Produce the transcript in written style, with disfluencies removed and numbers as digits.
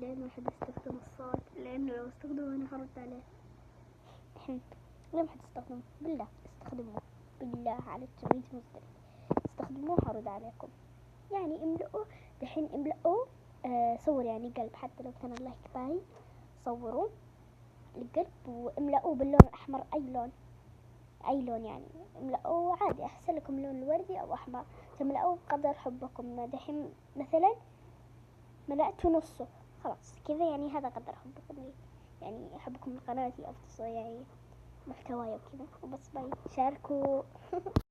لين ما حد يستخدم الصوت، لأنه لو استخدمه أنا حرد عليه. ليه ما حد يستخدمه؟ بالله استخدموه، بالله على التويت مصدر استخدموه حرد عليكم. يعني املؤوا دحين، املؤوا صور يعني قلب، حتى لو كان اللايك باين صوروا القلب واملؤوا باللون الأحمر، أي لون يعني املؤوا عادي، أحسن لكم لون الوردي أو أحمر، تملؤوا بقدر حبكم. دحين مثلا ملأت نصه، خلاص كذا يعني هذا قدر حبكم لي، يعني حبكم لقناتي أو يعني محتواي وكذا. وبس باي، شاركوا